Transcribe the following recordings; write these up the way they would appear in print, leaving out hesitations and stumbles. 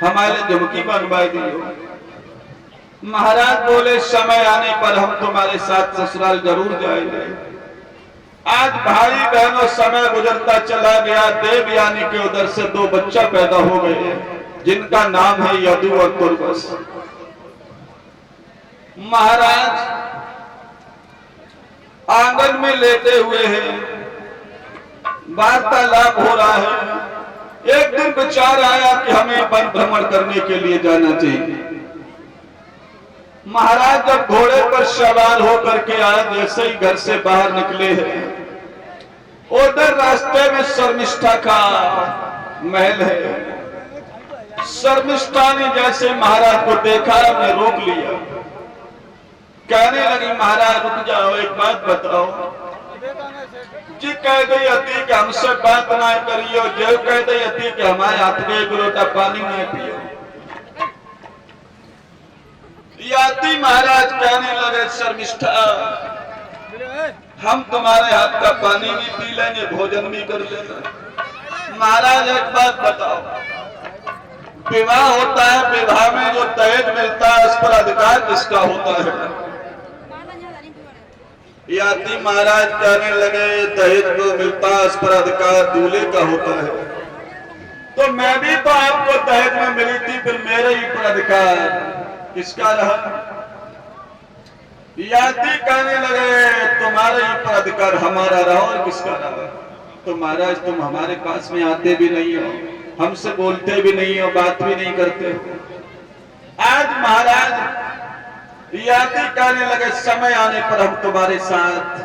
हमारे झुमकी बनवा दियो। महाराज बोले समय आने पर हम तुम्हारे साथ ससुराल जरूर जाएंगे। आज भाई बहनों समय गुजरता चला गया। देवयानी के उधर से 2 बच्चा पैदा हो गए जिनका नाम है यदु और तुर्बस। महाराज आंगन में लेटे हुए हैं, वार्तालाप हो रहा है। एक दिन विचार आया कि हमें वन भ्रमण करने के लिए जाना चाहिए। महाराज जब घोड़े पर सवार होकर के आए, जैसे ही घर से बाहर निकले हैं, उधर रास्ते में शर्मिष्ठा का महल है। शर्मिष्ठा ने जैसे महाराज को देखा, ने रोक लिया। कहने लगी महाराज रुक जाओ, एक बात बताओ। जी कह गई अति कि हमसे बात ना करियो, जो कह गई अति कि हमारे हाथ में एक लोटा पानी ना पियो। याति महाराज कहने लगे शर्मिष्ठा, हम तुम्हारे हाथ का पानी भी पी लेंगे, भोजन भी कर लेंगे। महाराज एक बात बताओ, विवाह होता है, विवाह में जो दहेज मिलता है उस पर अधिकार किसका होता है? याति महाराज कहने लगे दहेज जो मिलता है उस पर अधिकार दूल्हे का होता है। तो मैं भी तो आपको दहेज में मिली थी, फिर मेरे ही पर अधिकार किसका रहा? याति कहने लगे तुम्हारे ही पर अधिकार हमारा रहा और किसका रहा? तो महाराज तुम हमारे पास में आते भी नहीं हो, हमसे बोलते भी नहीं हो, बात भी नहीं करते हो। आज महाराज याति कहने लगे समय आने पर हम तुम्हारे साथ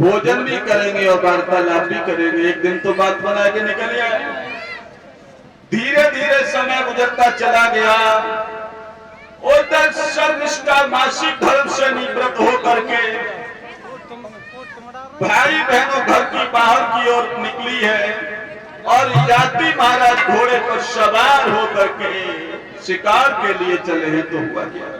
भोजन भी करेंगे और वार्तालाप भी करेंगे। एक दिन तो बात बना के निकल आए। धीरे धीरे समय गुजरता चला गया। उधर शर्मिष्ठा मासिक धर्म से निवृत्त होकर के भाई बहनों घर की बाहर की ओर निकली है और याति महाराज घोड़े पर सवार होकर के शिकार के लिए चले हैं। तो हुआ क्या?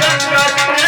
Let's go.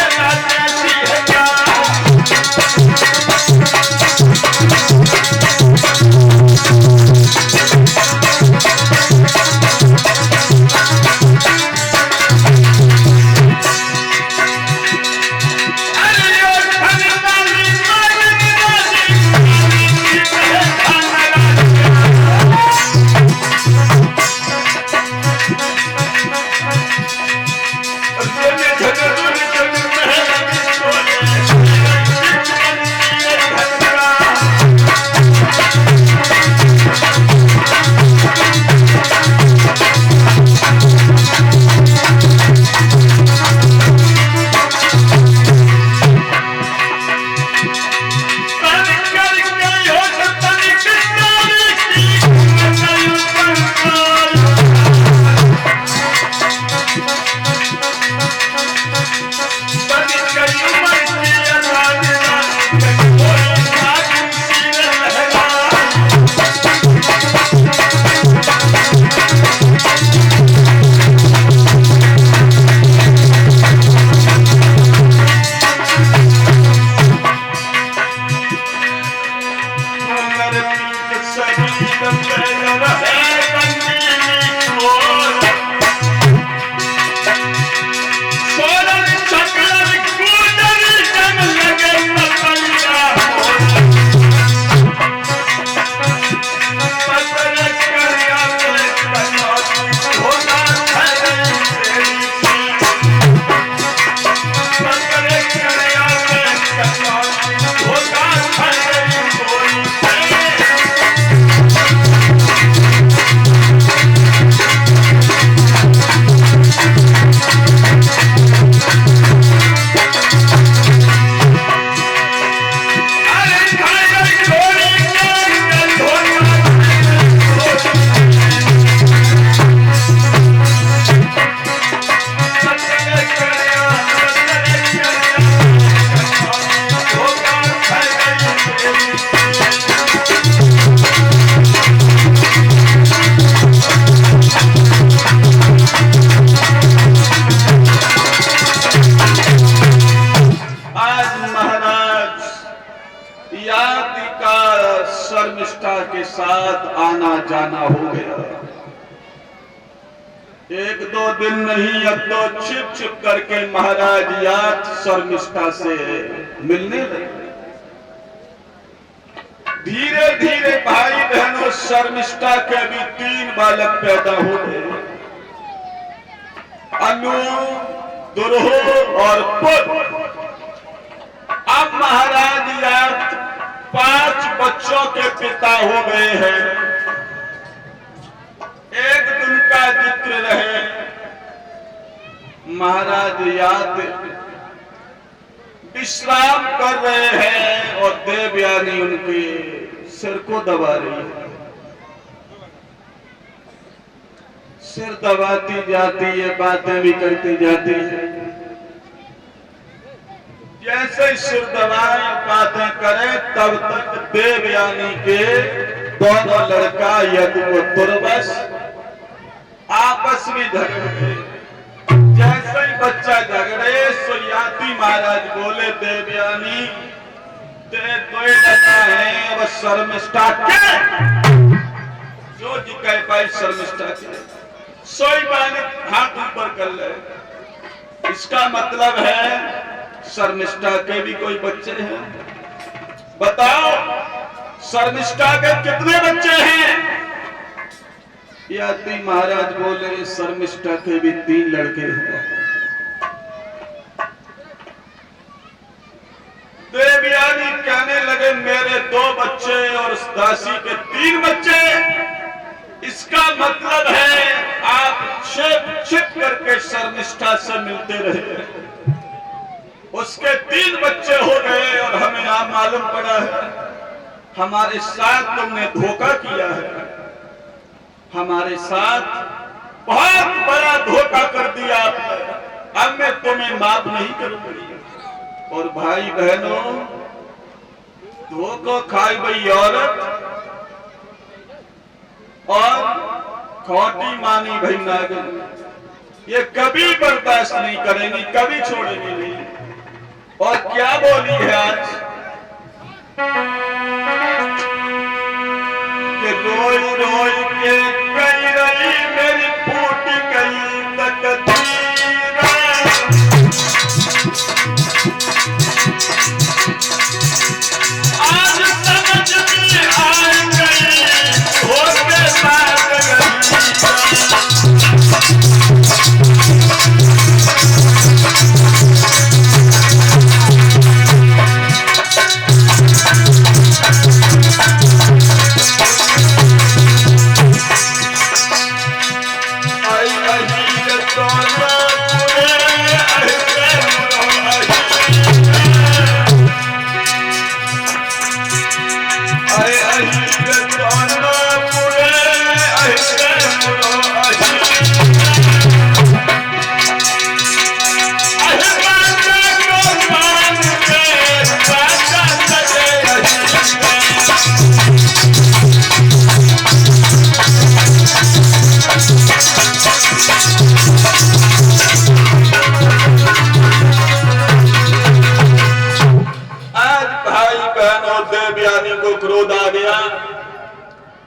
शर्मिष्ठा के साथ आना जाना हो गया। एक दो दिन नहीं, अब तो छिप छिप करके महाराज याद शर्मिष्ठा से मिलने लगे। धीरे धीरे भाई बहनों शर्मिष्ठा के भी 3 बालक पैदा हो गए, अनु, दुर्हो और पुत्र। अब महाराज याद 5 बच्चों के पिता हो गए हैं। एक दिन का जिक्र रहे, महाराज याद विश्राम कर रहे हैं और देवयानी उनके सिर को दबा रही है। सिर दबाती जाती है, बातें भी करती जाती है। जैसे सिर दबाए बातें करे, तब तक देवयानी के दोनों लड़का यदु व तुर्वस आपस में झगड़े। जैसे ही बच्चा झगड़े सो याति महाराज बोले, देवयानी ते कोई लगा है वह शर्मिष्ठा के जो जी कह पाई शर्मिष्ठा के सोई बालक हाथ ऊपर कर ले। इसका मतलब है शर्मिष्ठा के भी कोई बच्चे हैं? बताओ शर्मिष्ठा के कितने बच्चे हैं? याति महाराज बोले शर्मिष्ठा के भी 3 लड़के हैं। देवयानी कहने लगे मेरे 2 बच्चे और उस दासी के 3 बच्चे। इसका मतलब है आप छिप छिप करके शर्मिष्ठा से मिलते रहे। उसके 3 बच्चे हो गए और हमें आप मालूम पड़ा है हमारे साथ तुमने धोखा किया है। हमारे साथ बहुत बड़ा धोखा कर दिया आपने। अब मैं तुम्हें माफ नहीं करूंगी। और भाई बहनों, धोखा खाई गई औरत और खोटी मानी भाई नागन, ये कभी बर्दाश्त नहीं करेंगी, कभी छोड़ेंगी नहीं। और क्या बोली है आज कि रोई रोई के कही रही मेरी फूट गई तकदीर। आज समझ में आ गई होते बात गई। देवयानी को क्रोध आ गया,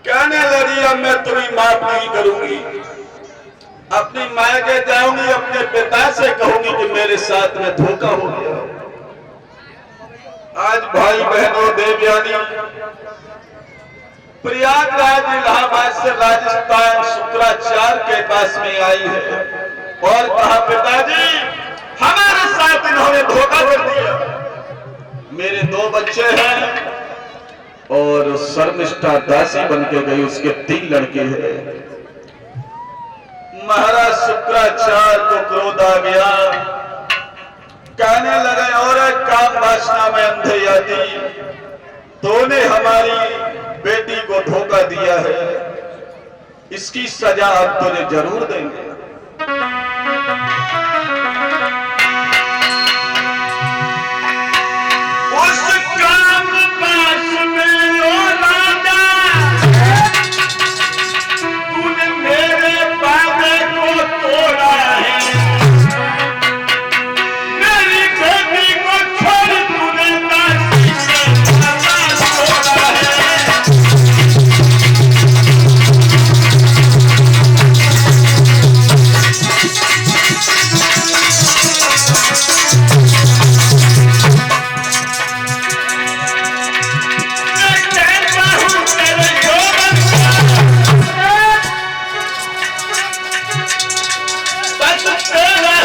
कहने लगी अब मैं तुम्हें माफ नहीं करूंगी, अपनी माँ के जाऊंगी, अपने पिता से कहूंगी कि मेरे साथ में धोखा हो गया। आज भाई बहनों, देवयानी प्रयागराज इलाहाबाद से राजस्थान शुक्राचार्य के पास में आई है और कहा पिताजी हमारे साथ इन्होंने धोखा कर दिया, मेरे 2 बच्चे हैं और शर्मिष्ठा दासी बन के गई, उसके 3 लड़के हैं। महाराज शुक्राचार्य को क्रोध आ गया, कहने लगे और काम वासना में अंधे आदि, तूने हमारी बेटी को धोखा दिया है, इसकी सजा अब तुझे जरूर देंगे। उस काम पास में ओ राजा, तूने मेरे वादे को तोड़ा है, मेरी बेटी को छोड़ तूने दासी से नाता तोड़ा है। बस तेरा